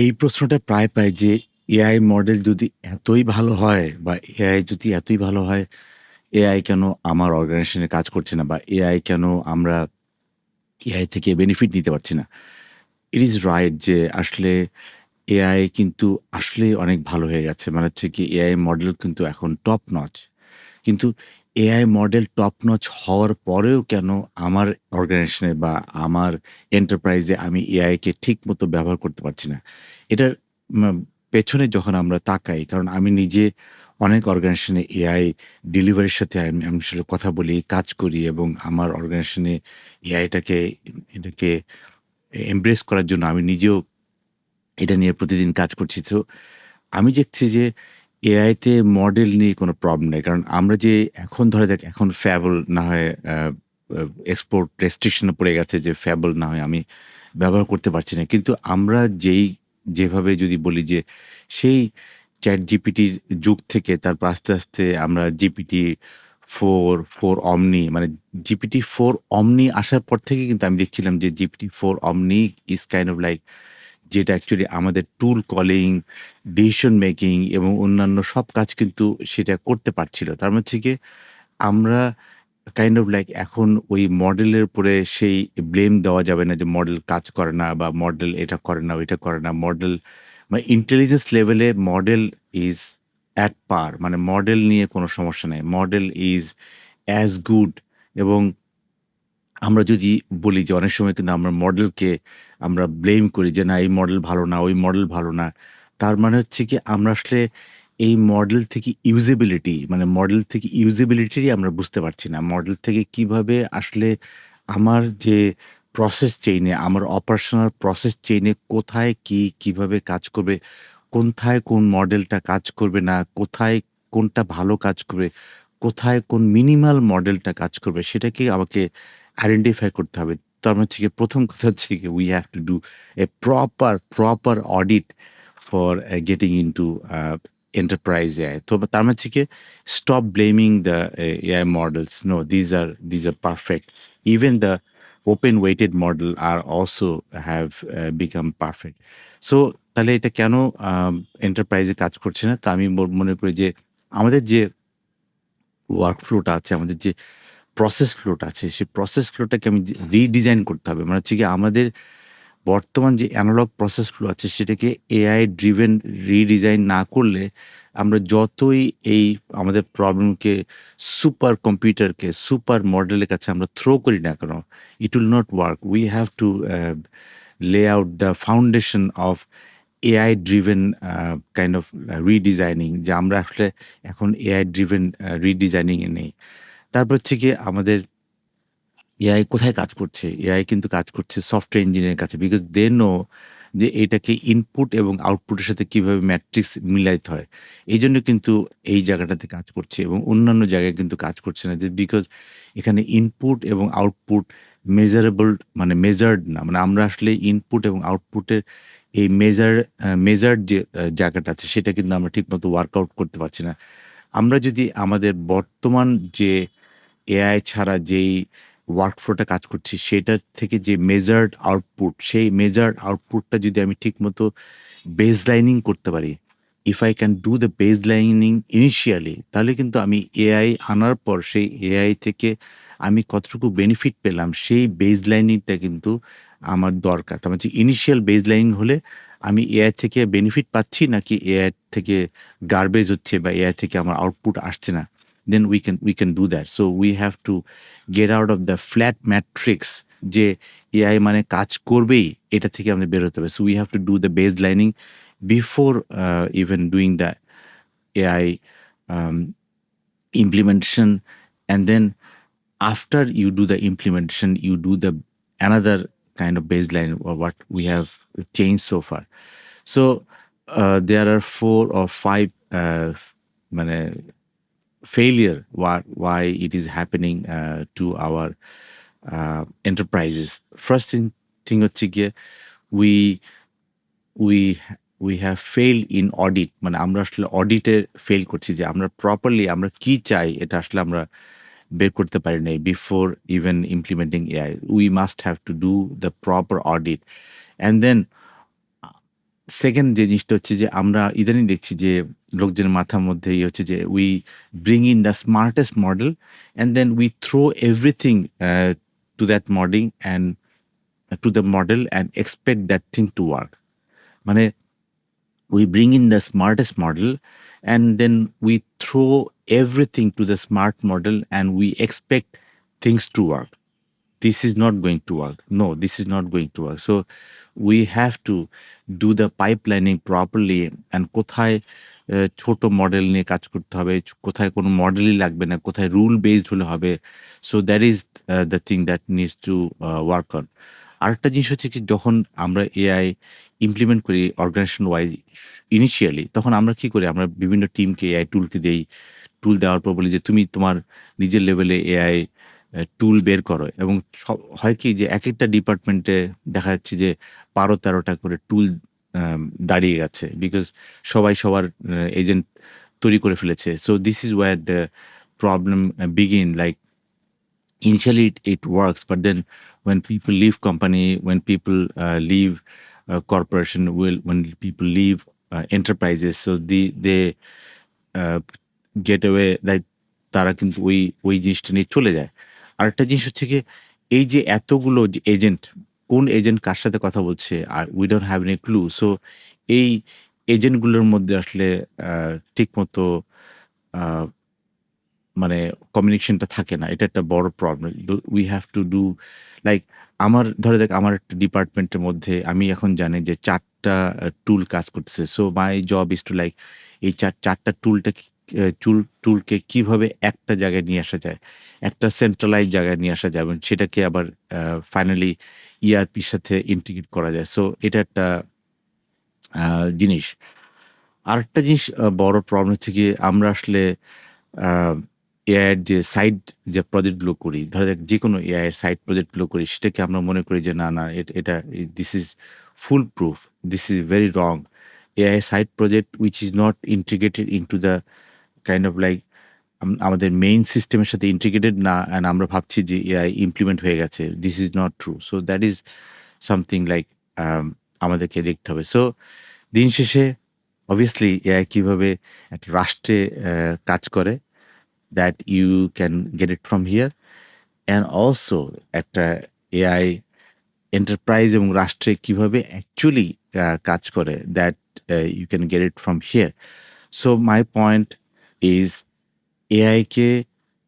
এই প্রশ্নটা প্রায় পাই যে এআই মডেল যদি এতই ভালো হয় বা এআই যদি এতই ভালো হয়, এআই কেন আমার অর্গানাইজেশনে কাজ করছে না বা এআই কেন আমরা এআই থেকে বেনিফিট নিতে পারছি না? ইট ইজ রাইট যে আসলে এআই কিন্তু আসলেই অনেক ভালো হয়ে গেছে। মানে হচ্ছে কি এআই মডেল কিন্তু এখন টপ নচ। কিন্তু এআই মডেল টপ নচ হওয়ার পরেও কেন আমার অর্গানাইজেশনে বা আমার এন্টারপ্রাইজে আমি এআইকে ঠিকমতো ব্যবহার করতে পারছি না? এটার মা পেছনে যখন আমরা তাকাই, কারণ আমি নিজে অনেক অর্গানাইজেশনে এআই ডেলিভারির সাথে আমি আমি আসলে কথা বলি, কাজ করি এবং আমার অর্গানাইজেশনে এটাকে এমব্রেস করার জন্য আমি নিজেও এটা নিয়ে প্রতিদিন কাজ করছি। তো আমি দেখছি যে এআইতে মডেল নিয়ে কোনো প্রবলেম নেই। কারণ আমরা যে এখন ধরা যাক এখন Fable না হয় আ আ এক্সপোর্ট রেস্ট্রিকশন এ পড়ে গেছে যে Fable না হয় আমি ব্যবহার করতে পারছি না। কিন্তু আমরা যেভাবে যদি বলি যে সেই ChatGPT র যুগ থেকে তারপর আস্তে, আস্তে আমরা GPT-4 Omni মানে GPT-4 Omni আসার পর থেকে কিন্তু আমি দেখছিলাম যে GPT-4 Omni is kind of like যেটা অ্যাকচুয়ালি আমাদের টুল কলিং, ডিসিশন মেকিং এবং অন্যান্য সব কাজ কিন্তু সেটা করতে পারছিল। তার মানে হচ্ছে গিয়ে আমরা কাইন্ড অফ লাইক এখন ওই মডেলের উপরে সেই ব্লেম দেওয়া যাবে না যে মডেল কাজ করে না বা মডেল এটা করে না, ওইটা করে না। মডেল মানে ইন্টেলিজেন্স লেভেলে মডেল ইজ এট পার মানে মডেল নিয়ে কোনো সমস্যা নাই। মডেল ইজ অ্যাজ গুড এবং আমরা যদি বলি যে অনেক সময় কিন্তু আমরা মডেলকে আমরা ব্লেম করি যে না এই মডেল ভালো না, ওই মডেল ভালো না। তার মানে হচ্ছে কি আমরা আসলে এই মডেল থেকে ইউজেবিলিটি মানে মডেল থেকে ইউজেবিলিটি আমরা বুঝতে পারছি না। মডেল থেকে কিভাবে আসলে আমার যে প্রসেস চেইনে আমার অপারেশনাল প্রসেস চেইনে কোথায় কি কিভাবে কাজ করবে, কোনথায় কোন মডেলটা কাজ করবে না, কোথায় কোনটা ভালো কাজ করবে, কোথায় কোন মিনিমাল মডেলটা কাজ করবে সেটাকে আমাকে আইডেন্টিফাই করতে হবে। তার মানে হচ্ছে গিয়ে ১ম কথা হচ্ছে গিয়ে we have to do a proper audit for getting into enterprise AI. তো তার মানে হচ্ছে গিয়ে stop blaming the AI models. No, these are perfect. Even the open weighted model are also have become perfect. So তাহলে এটা কেন এন্টারপ্রাইজে কাজ করছে না? তো আমি মনে করি যে আমাদের যে ওয়ার্ক ফ্লোটা আছে, আমাদের যে প্রসেস ফ্লোটা আছে, সেই প্রসেস ফ্লোটাকে আমি রিডিজাইন করতে হবে। মানে হচ্ছে গিয়ে আমাদের বর্তমান যে এনালগ প্রসেস ফ্লো আছে সেটাকে এআই ড্রিভেন রিডিজাইন না করলে আমরা যতই এই আমাদের প্রবলেমকে সুপার কম্পিউটারকে, সুপার মডেলের কাছে আমরা থ্রো করি না কেন, it will not work. We have to lay out the foundation of AI driven kind of redesigning যে আমরা আসলে এখন AI driven redesigning এ নেই। তারপর হচ্ছে গিয়ে আমাদের এআই কোথায় কাজ করছে? এআই কিন্তু কাজ করছে সফটওয়্যার ইঞ্জিনিয়ারের কাছে। বিকজ দে নো যে এটাকে ইনপুট এবং আউটপুটের সাথে কিভাবে ম্যাট্রিক্স মিলাইতে হয়। এইজন্য কিন্তু এই জায়গাটাতে কাজ করছে এবং অন্যান্য জায়গায় কিন্তু কাজ করছে না। যে বিকজ এখানে ইনপুট এবং আউটপুট মেজারেবল মানে মেজার্ড না। মানে আমরা আসলে ইনপুট এবং আউটপুটের এই মেজার্ড যে জায়গাটা আছে সেটা কিন্তু আমরা ঠিকমতো ওয়ার্কআউট করতে পারছি না। আমরা যদি আমাদের বর্তমান যে এআই ছাড়া যেই ওয়ার্কফ্লোটা কাজ করছি সেটার থেকে যে মেজার্ড আউটপুট, সেই মেজার্ড আউটপুটটা যদি আমি ঠিকমতো বেসলাইনিং করতে পারি, if I can do the baselining initially তাহলে কিন্তু আমি এআই আনার পর সেই এআই থেকে আমি কতটুকু বেনিফিট পেলাম সেই বেসলাইনিংটা কিন্তু আমার দরকার। তার মানে হচ্ছে ইনিশিয়াল বেসলাইনিং হলে আমি এআই থেকে বেনিফিট পাচ্ছি নাকি এআই থেকে গার্বেজ হচ্ছে বা এআই থেকে আমার আউটপুট আসছে না। Then we can do that. So we have to get out of the flat matrix যে এআই মানে কাজ করবেই এটা থেকে আমাদের বের হতে হবে। So we have to do the baselining before even doing the AI um, implementation, and then after you do the implementation you do the another kind of baseline or what we have changed so far. So there are 4 or 5 মানে failure why it is happening to our enterprises. First thing হচ্ছে গিয়ে we we we have failed in audit মানে আমরা আসলে অডিটে fail করছি যে আমরা properly আমরা কি চাই এটা আসলে আমরা বের করতে পারি নাই before even implementing AI. We must have to do the proper audit and then second যে জিনিসটা হচ্ছে যে আমরা ইদানিং দেখছি যে লোকজনের মাথার মধ্যে হচ্ছে যে we bring in the smartest model and then we throw everything to that model and to the model and expect that thing to work. মানে we bring in the smartest model and then we throw everything to the smart model and we expect things to work. This is not going to work. No, this is not going to work. So we have to do the pipelining properly and কোথায় ছোট model নিয়ে কাজ করতে হবে, কোথায় কোনো মডেলই লাগবে না, কোথায় রুল বেসড হলে হবে। So that is the thing that needs to work on. আরেকটা জিনিস হচ্ছে কি, যখন আমরা এআই ইমপ্লিমেন্ট করি অর্গানাইজেশন ওয়াইজ ইনিশিয়ালি, তখন আমরা কি করি, আমরা বিভিন্ন টিমকে এআই টুলকে দেই। টুল দেওয়ার পর বলি যে তুমি তোমার নিজের লেভেলে এআই টুল বের করো, এবং হয় কি যে এক একটা ডিপার্টমেন্টে দেখা যাচ্ছে যে 12-13টা করে টুল দাঁড়িয়ে গেছে, বিকজ সবাই সবার এজেন্ট তৈরি করে ফেলেছে। So this is where the problem begin. Like initially it works, but then when people leave company, when people leave corporation, when people leave enterprises, so they uh, get away, like তারা কিন্তু ওই জিনিসটা নিয়ে চলে যায়। আরেকটা জিনিস হচ্ছে কি, এই যে এতগুলো যে এজেন্ট, কোন এজেন্ট কার সাথে কথা বলছে আর we don't have any clue. So এই এজেন্টগুলোর মধ্যে আসলে ঠিকমতো মানে কমিউনিকেশনটা থাকে না, এটা একটা বড় problem. We have to do like, আমার ধরে দেখ আমার একটা ডিপার্টমেন্টের মধ্যে আমি এখন জানি যে 4টা টুল কাজ করতেছে। So my job is to like এই 4টা টুলকে কিভাবে একটা জায়গায় নিয়ে আসা যায়, একটা সেন্ট্রালাইজ জায়গায় নিয়ে আসা যায়, এবং সেটাকে আবার ফাইনালি ইআরপির সাথে ইন্টিগ্রেট করা যায়। সো এটা একটা জিনিস। আরেকটা জিনিস বড় প্রবলেম হচ্ছে কি, আমরা আসলে এআইয়ের যে সাইড যে প্রজেক্টগুলো করি, ধরো যে কোনো এআইয়ের সাইড প্রজেক্টগুলো করি, সেটাকে আমরা মনে করি যে না এটা this is full proof, this is very wrong. AI side project which is not integrated into the kind of like আমাদের মেইন সিস্টেমের সাথে ইন্টিগ্রেটেড না, অ্যান্ড আমরা ভাবছি যে এআই ইমপ্লিমেন্ট হয়ে গেছে। This is not true. So that is something like আমাদেরকে দেখতে হবে। সো দিন শেষে অবভিয়াসলি এআই কীভাবে একটা রাষ্ট্রে কাজ করে, that you can get it from here, and also একটা এআই এন্টারপ্রাইজ এবং রাষ্ট্রে কিভাবে অ্যাকচুয়ালি কাজ করে, that you can get it from here. So my point is এআইকে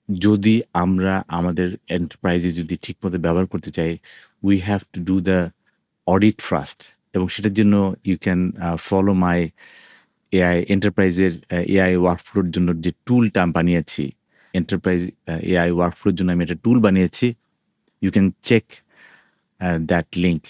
যদি আমরা আমাদের এন্টারপ্রাইজে যদি ঠিকমতো ব্যবহার করতে চাই, we have to do the audit first, এবং সেটার জন্য you can follow my AI এন্টারপ্রাইজের এআই ওয়ার্কফ্লোর জন্য যে টুলটা বানিয়েছি, এন্টারপ্রাইজ এআই ওয়ার্কফ্লোর জন্য আমি একটা টুল বানিয়েছি। You can check that link